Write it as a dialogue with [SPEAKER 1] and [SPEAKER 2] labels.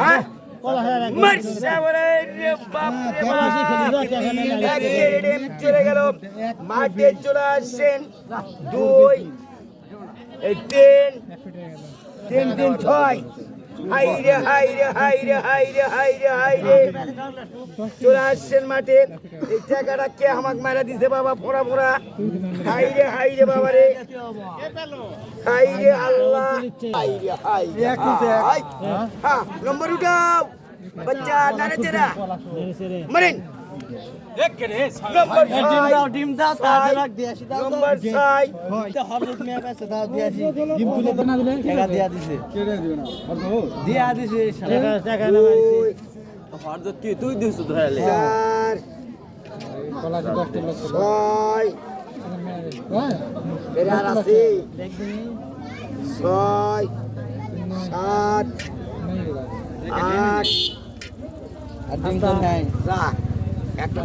[SPEAKER 1] হ্যাঁ মারছে বলে রে বাপ রে বাপ চলে গেল মাঠে চলে আসছেন 2 3 3 3 6 হাইরে হাইরে হাইরে হাইরে হাইরে হাইরে চলে আসছেন মাঠে এই টাকাটা কে আমাকে মারা দিছে বাবা ফোড়া ফোড়া হাইরে হাইরে বাবা রে হাইরে আল্লাহ হাইরে হাইরে হ্যাঁ নম্বর উঠাও বাচ্চা নারে চেরা মারেন
[SPEAKER 2] ডিম দাও তাহলে রাখ দিয়ে আসি দাও
[SPEAKER 1] নম্বর 6
[SPEAKER 2] তো হরজত মিয়া কাছে দাও দিয়ে আসি ডিম তুলে তো না দিলে টাকা দিয়া দিছে কে দিবে না দিয়া দিছে টাকা না মারছে হরজত কি তুই দিছ ধরালে
[SPEAKER 1] 4
[SPEAKER 2] কলা কি 10 লক্ষ
[SPEAKER 1] 6 এর আর আছে 6 7 8
[SPEAKER 2] আর ডিম তো নাই
[SPEAKER 1] যা একটা